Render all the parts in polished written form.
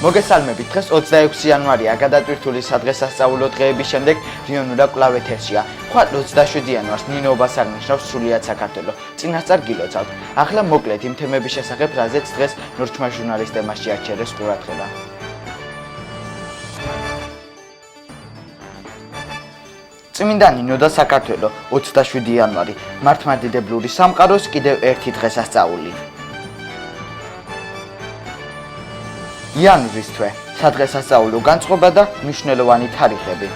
მოგესალმებით, დღეს 26 იანვარია, გადატვირთული სადღესასწაულო დღეების შემდეგ რიონურა კვლავ ეთერშია. ხვალ 27 იანვარს ნინოობას აღნიშნავს სრულიად საქართველო. წინასწარ გილოცავთ. ახლა მოკლედ იმ თემების შესახებ, რაზეც დღეს ნორჩმა ჟურნალისტებმა შეაჩერეს ყურადღება. წმინდა ნინო და საქართველო 27 იანვარი. მართლმადიდებლური სამყაროს კიდევ ერთი დღესასწაული. იანვრის თვე, სადღესასწაულო განწყობა და მნიშვნელოვანი თარიღები.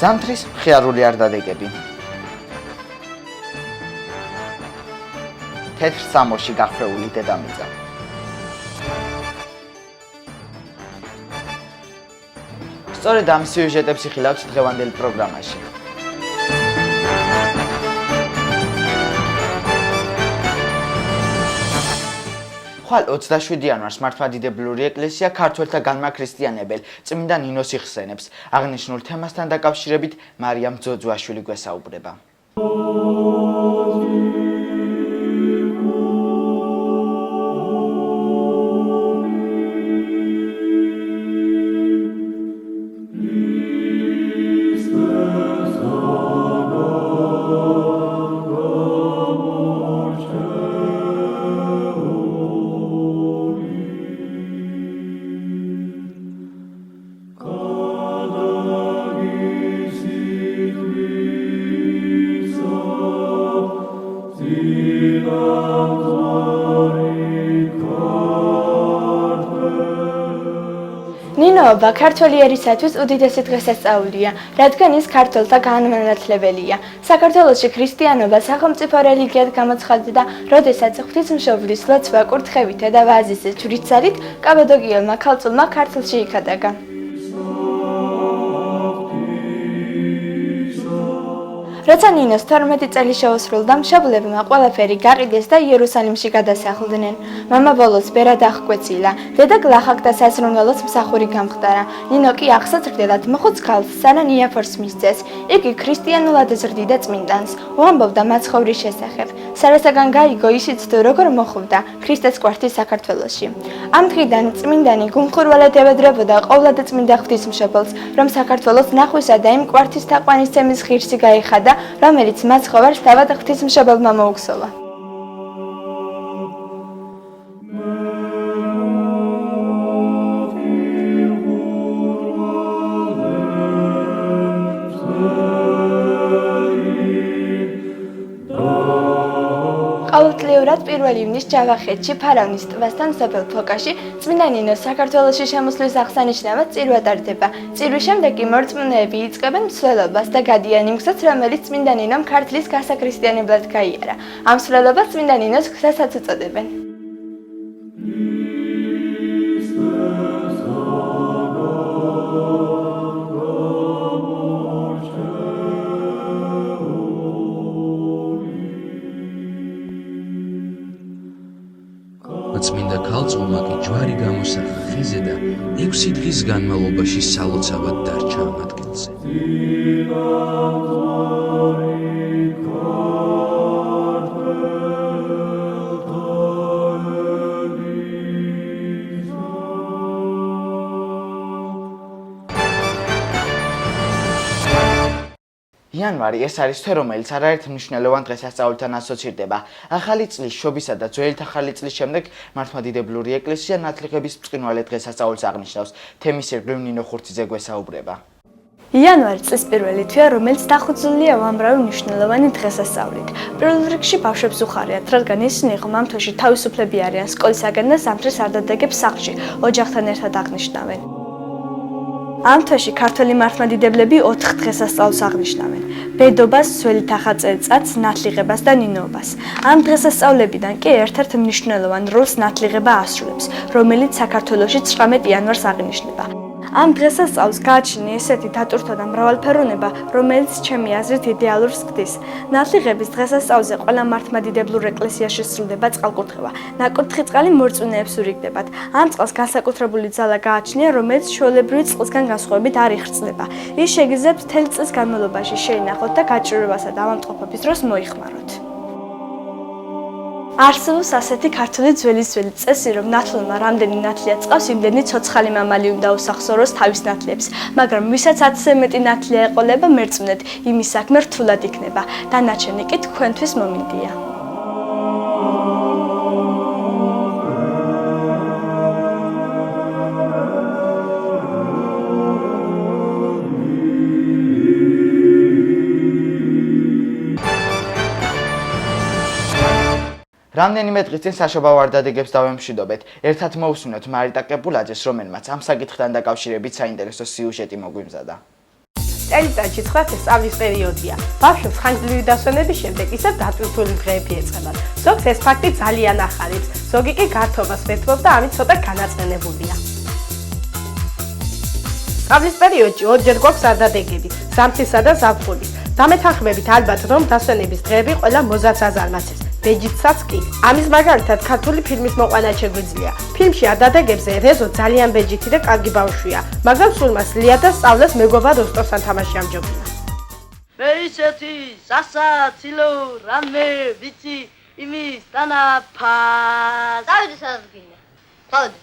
ზამთრის მხიარული არდადეგები. თეთრ სამოში გახვრეული დედამიწა. სწორედ ამ სიუჟეტებს იხილავთ დღევანდელ პროგრამაში. ხვალ 27 იანვარს მართლმადიდებლური ეკლესია ქართველთა განმაქრისტიანებელ წმინდა ნინოს იხსენებს. აღნიშნულ თემასთან დაკავშირებით მარიამ ძოძუაშვილი გვესაუბრება. ნინოობა ქართველი ერისათვის უდიდესი დღესასწაულია, რადგან ის ქართველთა განმანათლებელია. საქართველოში ქრისტიანობა სახელმწიფო რელიგიად გამოცხადდა, როდესაც ღვთისმშობლის ლოცვა კურთხევითა და ვაზის ჯვრითსარით კაბადოკიელმა ქალწულმა ქართლში იქადაგა. როცა ნინოს 12 წელი შეუსრულდა, მშობლებმა ყველაფერი გაყიდეს და იერუსალიმში გადასახლდნენ. მამა ბოლოს ბერად აღკვეცილა, დედა გლახაკ და საზრუნველოს მსახური გამხდარა. ნინო კი აღსაცრდელად მოხუც ქალს სანან იაფორს მისცეს. იგი ქრისტიანულად ზრდიდა წმინდანს, უამბობდა მაცხოვრის შესახებ. სარასაგან გაიგო ისიც თუ როგორ მოხვდა ქრისტეს კვართი საქართველოში. ამ დღიდან წმინდანი გულმხურვალედ ევედრებოდა ყოვლად წმინდა ღვთისმშობელს, რომ საქართველოს ნახვისა და იმ კვართის თაყვანისცემის ღირსი გაიხადა, რომელიც მაცხოვარს თავად ღვთისმშობელმა მოუგსოვა. ყოველწლიურად 1 ივნის ჯავახეთში ფარავნის ტბასთან სოფელ ფოკაში წმინდა ნინოს საქართველოში შემოსვლის აღსანიშნავად წირვა ტარდება. წირვის შემდეგ კი მორწმუნეები იწყებენ მსვლელობას და გადიან იმ გზას, რომელიც წმინდა ნინომ ქართლის გასაქრისტიანებლად გაიარა. ამ მსვლელობას წმინდა ნინოს გზასაც უწოდებენ. წმინდა ქალწულმა კი ჯვარი გამოსახა ხეზე და 6 დღის განმავლობაში სალოცავად დარჩა ამ ადგილზე. იანვარი ეს არის თვე, რომელიც არაერთ მნიშვნელოვან დღესასწაულთან ასოცირდება. ახალი წლის შობისა და ძველი ახალი წლის შემდეგ მართლმადიდებლური ეკლესია ნათლიღების ბრწყინვალე დღესასწაულს აღნიშნავს. თემის ირგვლივ ნინო ხურციძე გვესაუბრება. იანვარი წლის პირველი თვეა, რომელიც დახუცილია უამრავი მნიშვნელოვანი დღესასწაულით. პირველ რიგში ბავშვებს უხარიათ, რადგან ისინი ღრმამ თვეში თავისუფლები არიან სკოლისაგან და ზამთრის არდადეგებს სახლში ოჯახთან ერთად აღნიშნავენ. ამ თვეში ქართველი მართლმადიდებლები 4 დღესასწაულს აღნიშნავენ: ბედობას, სველით ახაწელწადს, ნათლიღებას და ნინოობას. ამ დღესასწაულებიდან კი ერთ-ერთ მნიშვნელოვან როლს ნათლიღება ასრულებს, რომელიც საქართველოში 19 იანვარს აღინიშნება. ამ დღესასწაულს გააჩნია ესეთი დატვირთვა და მრავალფეროვნება, რომელიც ჩემი აზრით იდეალურს გდის. ნათლიღების დღესასწაულზე ყველა მართლმადიდებლურ ეკლესიაში სრულდება წყალკურთხევა. ნაკურთხი წყალი მორწმუნეებს ურიგდებათ. ამ წყალს განსაკუთრებული ძალა გააჩნია, რომელიც ჩვეულებრივი წყლისგან განსხვავებით არ იხრწნება. ის შეგიძლიათ მთელი წლის განმავლობაში შეინახოთ და გაჭირვებასა და ავადმყოფობის დროს მოიხმაროთ. არსებობს ასეთი ქართული ძველი წესი, რომ ნათლმა რამდენი ნათლია წყავს, იმდენი ცოცხალი მამალი უნდა უსახსოვროს თავის ნათლებს, მაგრამ ვისაც 10-ზე მეტი ნათლია ეყოლება მერწმუნეთ, იმის საქმე რთულად იქნება. დანარჩენი კი თქვენთვის მომინდია. რამდენიმე დღის წინ საშობა ვარდადეგებს დავემშვიდობეთ. ერთად მოусმინოთ მარიტა კეპულაძეს, რომელმაც ამ საკითხთან დაკავშირებით საინტერესო სიუჟეტი მოგვიმზადა. წელიწადში 9 სწავლის პერიოდია. ბავშვებს ხანგრძლივი დასვენების შემდეგ ისევ დატვირთული დღეები ეწყებათ. ზოგს ეს ფაქტი ძალიან ახარებს, ზოგი კი გართობას ვეთმობს და ამით ცოტა განაწყენებულია. სწავლის პერიოდში ორჯერ გვაქვს ვარდადეგები, ზამთრისა და ზაფხულის. დამეთანხმებით ალბათ, რომ დასვენების დღეები ყველა მოზარდს აზარმაცებს. ბეჯითსაც კი. ამის მაგალითად ქართული ფილმის მოყვანა შეგვიძლია. ფილმში ადადეგებზე რეზო ძალიან ბეჯითი და კარგი ბავშვია, მაგრამ სულ მას ლია და სწავლას მეგობა როსტოვსთან თამაში ამჯობინა. მე ისეთი სასაცილო რამე ვიცი იმის თანაფას. დავიდი სადაც გინდა. თავდი.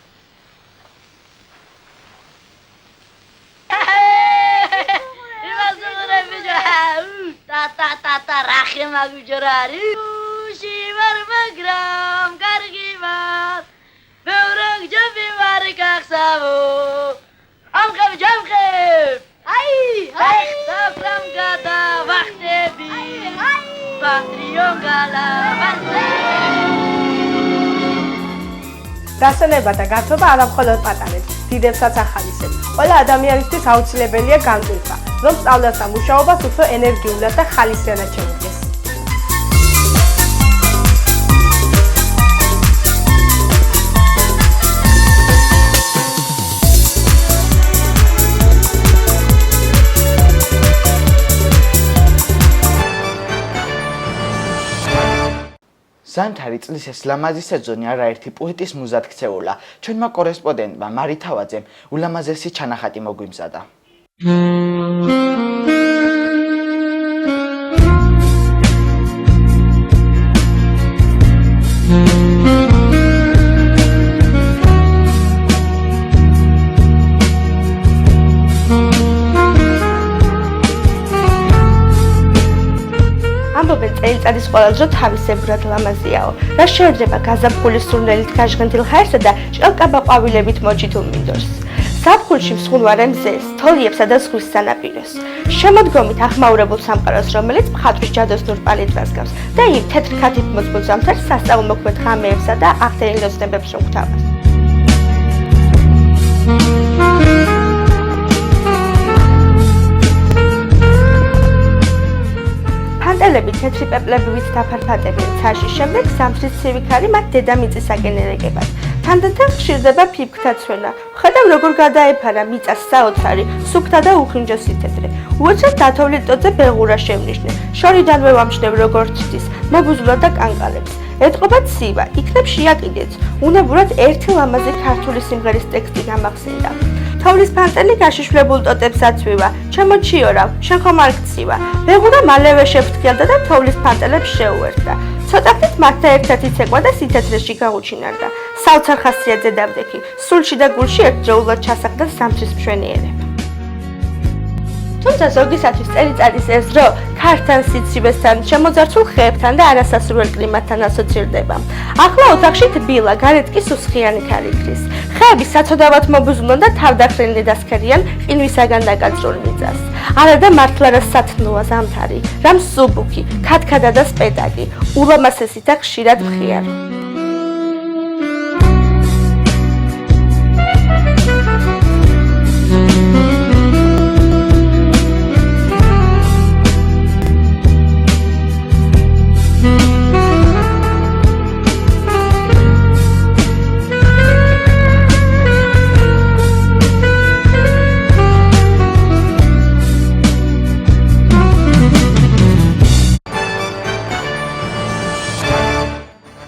იმას უყურები ჯა. ტა რახე მაგუჯრარი. შივარ მაგრამ კარგი ვარ. მეორე ჯები ვარ გახსავო. ამხებ ჯამხებ. აი საფრამ გადავახტები. პატრიონ გალავანზე. დასვენება და გართობა არა მხოლოდ პატარებს, დიდებსაც ახალისებს. ყველა ადამიანისთვის აუცილებელია განკვირვა, რომ სწავლას და მუშაობას უფრო ენერგიულად და ხალისიანად შეუდგეს. ზამთარი წლის ეს ლამაზი სეზონი არაერთი პოეტის მუზად ქცეულა. ჩვენმა კორესპონდენტმა მარითავაძემ ულამაზესი ჩანახატი მოგვიმზადა. წელიწადის ყველა დრო თავისებურად ლამაზიაო. რა შეიძლება გაზაფხულის სურნელით გაჟღენთილ ჰაერსა და ჭყელკაბა ყვავილებით მოჭით უმინდორს. ზაფხულში მსხუნვარე მზეს, თოლიებსა და ზღვის სანაპიროს. შემოდგომით ახმაურებულ სამყაროს, რომელიც მხატვრის ჯადოსნურ პალიტრას გავს და იმ თეთრ ქათით მოწყობილ ზამთარს სასწაულმოქმედ ღამეებსა და აღწერილ ოცნებებს შეგვთავაზ. ფანტელები თეთრი პეპლებივით დაფარფადებიან ცაში, შემდეგ ზამთრის ცივი მათ დედამიწისაკენ ერეგებათ. თანდათან ხშირდება ფიფქთა ცვენა. ხედავ როგორ გადაეფარა მიწას საოცარი, სუფთა და უხინჯო სითეთრე. უეცრად დათოვლილ ტოტზე ბეღურა შემნიშნე. შორიდანვე ვამჩნევ როგორ ცდის, მებუზულად და კანკალებს. ეტყობა ცივა, იქნებ შეაკიდეც. უნებურად ერთი ლამაზი ქართული სიმღერის ტექსტი გამახსენდა. თოვლის ფანტელი გაშიშვლებულ ტოტებს აცვივა, ჩემო ჩიორავ, შენ ხომ არ გცივა. ბეღურა მალევე შეფრთხილდა და თოვლის ფანტელებს შეუერთდა. ცოტა ხნით მათთან ერთად იცეკვა და სითეთრეში გაუჩინარდა. საოცარ ხასიათზე დავდექი, სულში და გულში ერთდროულად ჩასახდა ზამთრის მშვენიერება. თუმცა ზოგისათვის წელიწადის ეს დრო ქართან, სიცივესთან, შემოძარცულ ხეებთან და არასასურველ კლიმატთან ასოცირდება. ახლა ოთახში თბილა, გარეთ კი სუსხიანი ქარიქრის. ხეები საცოდავად მობუზულონ და თავდახრილნი დასქერიან ყინვისაგან დაკაწრულ მიწას. არა და მართლა რა სათნოა ზამთარი, რა მსუბუქი, ქათქადა და სპეტაკი, ულამაზესი და ხშირად მხიარი.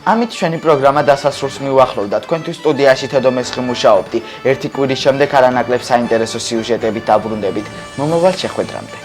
ამით ჩვენი პროგრამა დასასრულს მივახლოვდა. თქვენთვის სტუდიაში თედო მესხი მუშაობდი. ერთი კვირის შემდეგ არანაკლებ საინტერესო სიუჟეტებით დაბრუნდებით. მომავალ შეხვედრამდე.